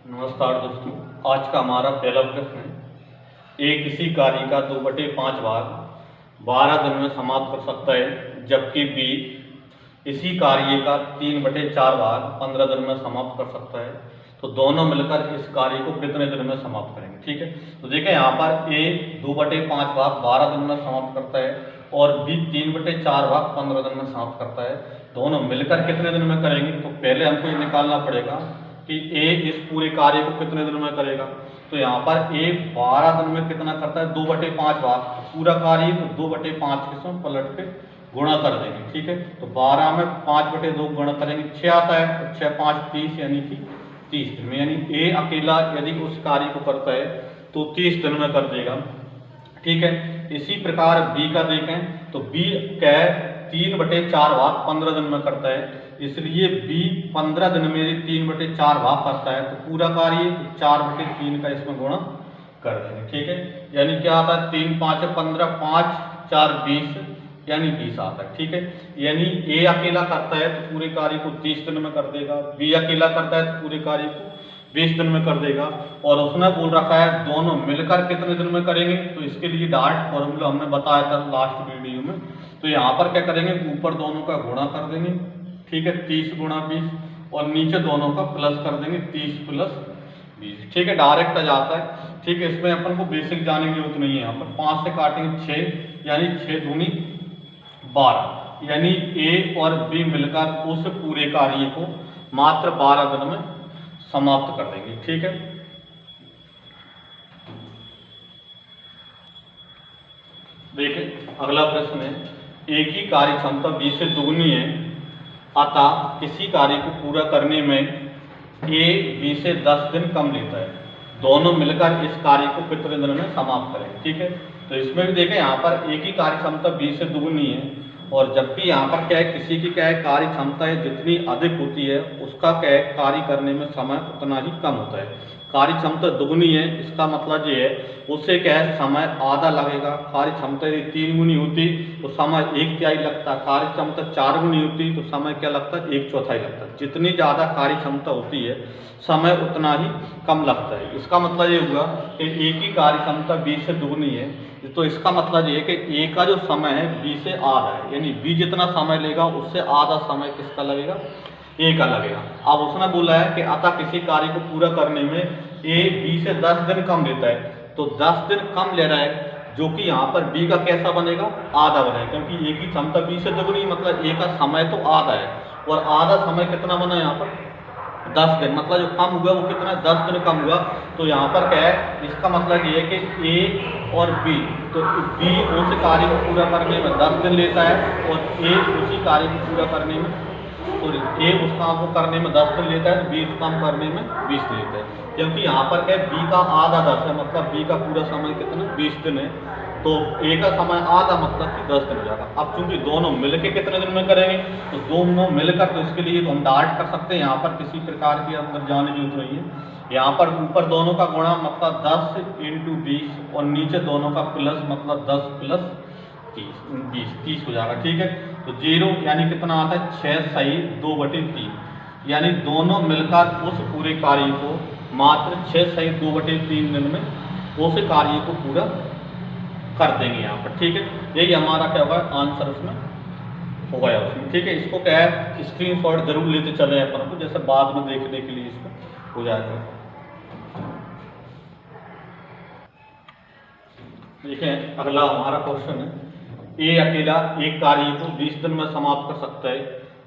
नमस्कार दोस्तों। आज का हमारा पहला प्रश्न है, ए किसी कार्य का 2/5 भाग 12 दिन में समाप्त कर सकता है, जबकि बी इसी कार्य का 3/4 भाग 15 दिन में समाप्त कर सकता है। तो दोनों मिलकर इस कार्य को कितने दिन में समाप्त करेंगे। ठीक है, तो देखें यहाँ पर ए 2/5 भाग 12 दिन में समाप्त करता है और बी 3/4 भाग 15 दिन में समाप्त करता है। दोनों मिलकर कितने दिन में करेंगे, तो पहले हमको ये निकालना पड़ेगा कि ए इस पूरे कार्य को कितने दिन में करेगा। तो यहाँ पर ए 12 दिन में कितना करता है, 2/5 भाग पूरा कार्य, तो 2/5 के साथ पलट के गुणा कर देंगे। ठीक है, तो 12 में 5/2 गुणा करेंगे, 6 आता है, और 6 5 30 यानी कि 30 दिन में, यानी ए अकेला यदि उस कार्य को करता है तो 30 दिन में कर देगा। ठीक है, इसी प्रकार बी का देखें तो बी क्या है, 3/4 भाग 15 दिन में करता है, इसलिए बी 15 दिन में 3/4 भाग करता है, तो पूरा कार्य 4/3 का इसमें गुणा कर देंगे। ठीक है, यानी क्या आता है, 3 5 15, 5 4 20, यानी 20 आता है। ठीक है, यानी ए अकेला करता है तो पूरे कार्य को 30 दिन में कर देगा, बी अकेला करता है तो पूरे कार्य को 20 दिन में कर देगा। और उसने बोल रखा है दोनों मिलकर कितने दिन में करेंगे, तो इसके लिए डायरेक्ट फॉर्मूला हमने बताया था लास्ट वीडियो में। तो यहाँ पर क्या करेंगे, ऊपर दोनों का गुणा कर देंगे। ठीक है, 30 गुणा 20, और नीचे दोनों का प्लस कर देंगे, 30 प्लस 20। ठीक है, डायरेक्ट आ जाता है। ठीक है, इसमें अपन को बेसिक जाने की जरूरत नहीं है। यहाँ पर 5 से काटेंगे 6, यानी 6 दूनी 12, यानी ए और बी मिलकर उस पूरे कार्य को मात्र 12 दिन में समाप्त कर देंगे। ठीक है, देखिए अगला प्रश्न है, ए की कार्य क्षमता बी से दुगनी है, अतः किसी कार्य को पूरा करने में ए बी से 10 दिन कम लेता है। दोनों मिलकर इस कार्य को कितने दिन में समाप्त करेंगे। ठीक है, तो इसमें भी देखें यहाँ पर ए की कार्य क्षमता बी से दुगनी है, और जबकि यहाँ पर क्या है, किसी की क्या है, कार्य क्षमता है जितनी अधिक होती है उसका क्या है, कार्य करने में समय उतना ही कम होता है। कार्य क्षमता दुगनी है, इसका मतलब ये है उससे क्या है, समय आधा लगेगा। कार्य क्षमता यदि 3 गुनी होती तो समय 1/3 लगता। कार्य क्षमता 4 गुनी होती तो समय क्या लगता है, 1/4 लगता। जितनी ज़्यादा कार्य क्षमता होती है समय उतना ही कम लगता है। इसका मतलब ये हुआ कि ए की कार्य क्षमता बी से दुगनी है, तो इसका मतलब ये है कि ए का जो समय है बी से आधा है, यानी बी जितना समय लेगा उससे आधा समय किसका लगेगा, ए का लगेगा। अब उसने बोला है कि अतः किसी कार्य को पूरा करने में ए बी से 10 दिन कम लेता है, तो 10 दिन कम ले रहा है, जो कि यहाँ पर बी का कैसा बनेगा, आधा बनेगा, क्योंकि ए की क्षमता बी से दुगनी, मतलब ए का समय तो आधा है, और आधा समय कितना बना यहाँ पर, 10 दिन, मतलब जो कम हुआ वो कितना, 10 दिन कम हुआ। तो यहाँ पर क्या है, इसका मतलब ये है कि ए और बी, तो बी उस कार्य को पूरा करने में 10 दिन लेता है, और ए उसी कार्य को पूरा करने में, सॉरी, ए उस काम को करने में 10 दिन लेता है, बी उस काम करने में 20 दिन लेता है। क्योंकि यहाँ पर क्या है, बी का आधा 10 है, मतलब बी का पूरा समय कितना, 20 दिन है, तो ए का समय आधा, मतलब कि 10 दिन हो जाएगा। अब चूंकि दोनों मिलकर कितने दिन में करेंगे, तो दोनों मिलकर, तो इसके लिए तो हम डायरेक्ट कर सकते हैं, यहाँ पर किसी प्रकार की अंदर जाने की जरूरत नहीं है। यहाँ पर ऊपर दोनों का गुणा मतलब 10 × 20, और नीचे दोनों का प्लस मतलब 10 प्लस 30 हो जाएगा। ठीक है, तो 0 यानी कितना आता है, 6 सही 2/3, यानी दोनों मिलकर उस पूरे कार्य को मात्र 6 सही 2/3 दिन में उस कार्य को पूरा कर देंगे यहाँ पर। ठीक है, यही हमारा क्या होगा, आंसर उसमें हो गया उसमें। ठीक है, इसको क्या है, स्क्रीनशॉट जरूर लेते चले अपन को, जैसे बाद में देखने के लिए इसको हो जाएगा। देखें अगला हमारा क्वेश्चन है, ए अकेला एक कार्य को 20 दिन में समाप्त कर सकता है,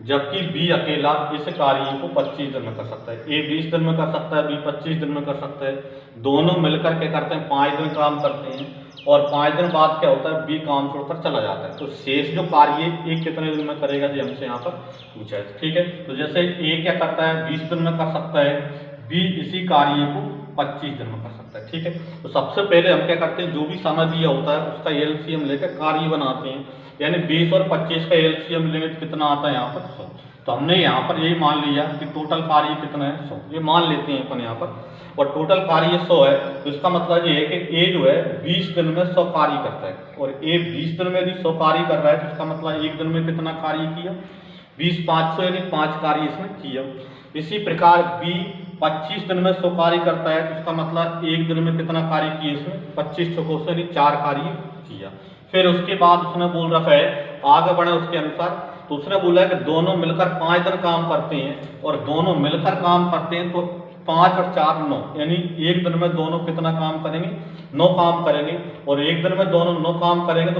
जबकि बी अकेला इस कार्य को 25 दिन में कर सकता है। ए 20 दिन में कर सकता है, बी 25 दिन में कर सकता है। दोनों मिलकर क्या करते हैं, 5 दिन काम करते हैं, और 5 दिन बाद क्या होता है, बी काम छोड़कर चला जाता है। तो शेष जो कार्य ए कितने दिन में करेगा, जो हमसे यहाँ पर पूछा है। ठीक है, तो जैसे ए क्या करता है, 20 दिन में कर सकता है, बी इसी कार्य को 25 दिन में कर सकता है। ठीक है, तो सबसे पहले हम क्या करते हैं, जो भी समय दिया होता है उसका एलसीएम लेकर कार्य बनाते हैं, यानी 20 और 25 का एलसीएम लेंगे तो कितना आता है यहाँ पर, 100। तो हमने यहाँ पर यही मान लिया कि टोटल कार्य कितना है, 100, ये मान लेते हैं अपन यहाँ पर, और टोटल कार्य 100 है। तो इसका मतलब ये है कि ए जो है 20 दिन में 100 कार्य करता है, और ए 20 दिन में यदि 100 कार्य कर रहा है तो इसका मतलब एक दिन में कितना कार्य किया, 20/500 यानी 5 कार्य इसने किया। इसी प्रकार बी 25 दिन में 100 कार्य करता है, तो उसका मतलब एक दिन में कितना कार्य किए इसमें 25 चौकों से यानी 4 कार्य किया। फिर उसके बाद उसने बोल रखा है आगे बढ़े उसके अनुसार, तो उसने बोला है कि दोनों मिलकर 5 दिन काम करते हैं और दोनों मिलकर काम करते हैं, तो 5 और 4 9 यानी एक दिन में दोनों कितना काम करेंगे 9 काम करेंगे, और एक दिन में दोनों 9 काम करेंगे तो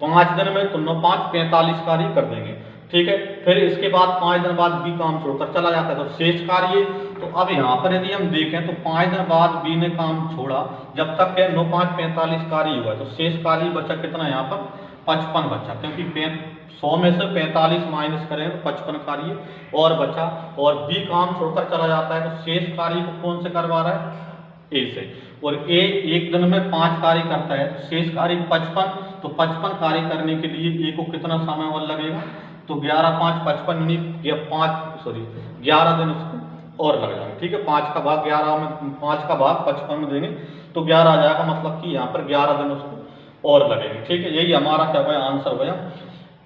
5 दिन में तो 9 5 45 कार्य कर देंगे। ठीक है, फिर इसके बाद 5 दिन बाद बी काम छोड़कर चला जाता है, तो शेष कार्य, तो अब यहाँ पर यदि हम देखें तो 5 दिन बाद बी ने काम छोड़ा, जब तक है 9 5 45 कार्य हुआ, तो शेष कार्य बचा कितना यहाँ पर 55 बचा, क्योंकि 100 में से 45 माइनस करें तो 55 कार्य और बचा, और बी काम छोड़कर चला जाता है, तो शेष कार्य को कौन से करवा रहा है ए से, और ए एक दिन में 5 कार्य करता है, तो शेष कार्य 55, तो 55 कार्य करने के लिए ए को कितना समय और लगेगा, तो 11 5 55 या 11 दिन उसको और लग जाएगा। ठीक है, 5 का भाग 11 में 5 का भाग 55 में देंगे तो 11 आ जाएगा, मतलब कि यहाँ पर 11 दिन उसको और लगेंगे। ठीक है, यही हमारा क्या हुआ आंसर हुआ।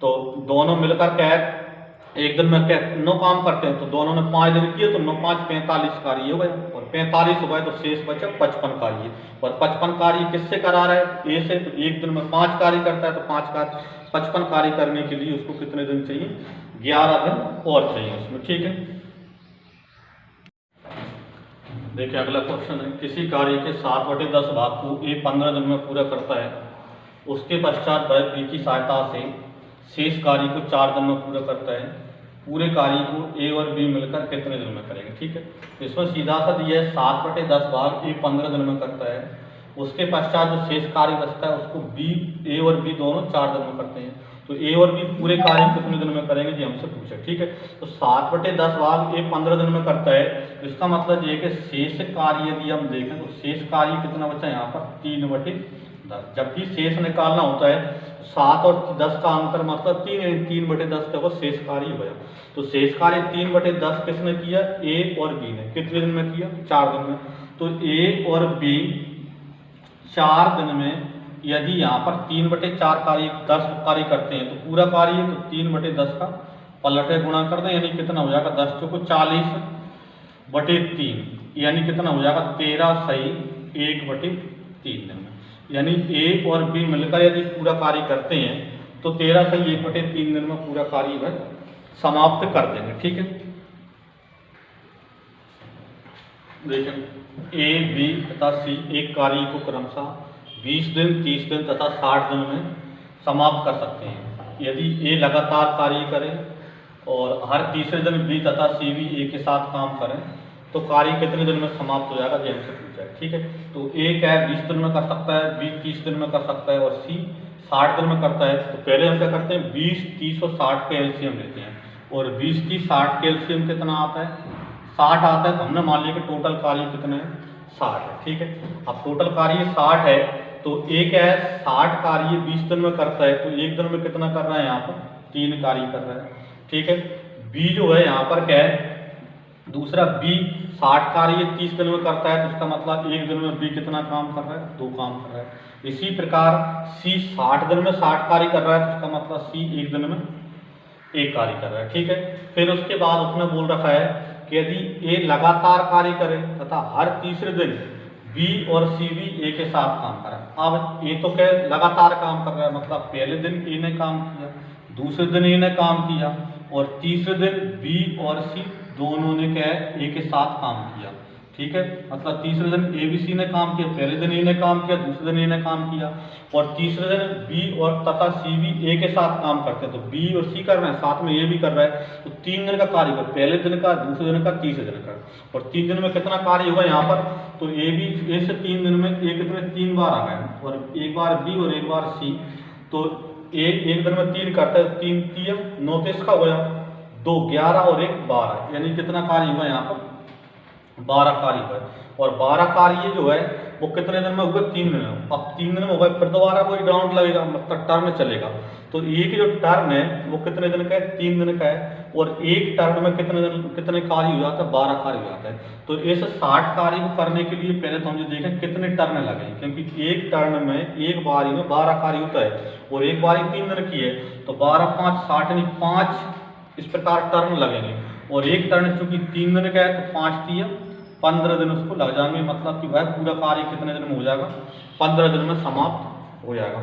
तो दोनों मिलकर क्या है एक दिन में क्या 9 काम करते हैं, तो दोनों ने 5 दिन किए, तो 9 5 45 कार्य हो गए, और 45 हो गए तो शेष बचा 55 कार्य, और 55 कार्य किससे करा रहा है ए से, तो एक दिन में 5 कार्य करता है, तो 55 कार्य करने के लिए उसको कितने दिन चाहिए 11 दिन और चाहिए उसमें। ठीक है, देखिए अगला क्वेश्चन है, किसी कार्य के 7/10 भाग को ए 15 दिन में पूरा करता है, उसके पश्चात वह बी की सहायता से शेष कार्य को 4 दिन में पूरा करता है, पूरे कार्य को ए और बी मिलकर कितने दिन में करेंगे। ठीक है, इसमें सीधा सा दिया है 7/10 भाग ए 15 दिन में करता है, उसके पश्चात जो शेष कार्य बचता है उसको बी ए और बी दोनों 4 दिन में करते हैं, तो ए और बी पूरे कार्य कितने दिन में करेंगे जी हमसे पूछा। ठीक है, तो 7/10 भाग ए 15 दिन में करता है, तो इसका मतलब ये है कि शेष कार्य यदि हम देखें तो शेष कार्य कितना बचा यहाँ पर 3/10, जबकि शेष निकालना होता है 7 और 10 का अंतर मतलब 3/10 का वो शेष कार्य हुआ, तो शेष कार्य 3/10 किसने किया ए और बी ने, कितने दिन में किया 4 दिन में, तो ए और बी 4 दिन में यदि यहाँ पर 3/4 कार्य 10 कार्य करते हैं, तो पूरा कार्य तो 3/10 का पलटे गुणा कर दें, यानी कितना हो जाएगा 10 चौको 40/3, यानी कितना हो जाएगा 13 सही 1/3 दिन में, यानी ए और बी मिलकर यदि पूरा कार्य करते हैं तो 13 सही 1/3 दिन में पूरा कार्य वह समाप्त कर देंगे। ठीक है, देखिए ए बी तथा सी एक कार्य को क्रमशः 20 दिन 30 दिन तथा 60 दिन में समाप्त कर सकते हैं। यदि ए लगातार कार्य करे और हर तीसरे दिन बी तथा सी भी ए के साथ काम करें तो कार्य कितने दिन में समाप्त हो जाएगा जेम से पूछा है। ठीक है, तो ए क्या है 20 दिन में कर सकता है, बी 30 दिन में कर सकता है और सी 60 दिन में करता है। तो पहले हम क्या करते हैं 20 30 और 60 के एलसीएम लेते हैं, और 20 30 60 के एलसीएम कितना आता है 60 आता है, तो हमने मान लिया कि टोटल कार्य कितने हैं 60 है। ठीक है, अब टोटल कार्य 60 है, तो ए क्या है 60 कार्य 20 दिन में करता है, तो एक दिन में कितना कर रहा है यहाँ पर 3 कार्य कर रहा है। ठीक है, बी जो है यहाँ पर क्या है दूसरा बी 60 कार्य 30 दिन में करता है, तो उसका मतलब एक दिन में बी कितना काम कर रहा है 2 काम कर रहा है। इसी प्रकार सी 60 दिन में 60 कार्य कर रहा है, तो उसका मतलब सी एक दिन में 1 कार्य कर रहा है। ठीक है, फिर उसके बाद उसने बोल रखा है कि यदि ए लगातार कार्य करे तथा हर तीसरे दिन बी और सी भी ए के साथ काम करें। अब ए तो क्या लगातार काम कर रहा है, मतलब पहले दिन ए ने काम किया, दूसरे दिन ए ने काम किया, और तीसरे दिन बी और सी दोनों ने क्या है ए के साथ काम किया। ठीक है, मतलब तीसरे दिन ए बी सी ने काम किया, पहले दिन ए ने काम किया, दूसरे दिन ए ने काम किया, और तीसरे दिन बी और तथा सी भी ए के साथ काम करते हैं। तो बी और सी कर रहे हैं, साथ में ए भी कर रहा है, तो 3 दिन का कार्य हुआ, पहले दिन का, दूसरे दिन का, तीसरे दिन का, और 3 दिन में कितना कार्य हुआ यहाँ पर, तो ए से 3 दिन में एक दिन में 3 बार आ गए, और एक बार बी और एक बार सी, तो एक दिन में 3 करता है, 3 3 9 का हुआ, 2 11 और 1 12, यानी कितना कार्य हुआ यहाँ पर 12 कार्य हुआ, और 12 कार्य जो है वो कितने दिन में हुए 3 दिन में। अब 3 दिन में हो गए, फिर दोबारा कोई राउंड लगेगा, मतलब टर्न चलेगा, तो एक जो टर्न है वो कितने दिन का है 3 दिन का है, और एक टर्न में कितने कार्य हो जाता है 12 कार्य हो जाता है। तो इस 60 कार्य को करने के लिए पहले तो हम जो देखें कितने टर्न लगे, क्योंकि एक टर्न में एक बारी में 12 कार्य होता है, और एक बारी 3 दिन की है, तो 12 5 60 यानी 5 इस प्रकार टर्न लगेंगे। और एक टर्न चूंकि 3 दिन का है तो 5 तिया 15 दिन उसको लग जाएंगे, मतलब कि वह पूरा कार्य कितने दिन में हो जाएगा, 15 दिन में समाप्त हो जाएगा।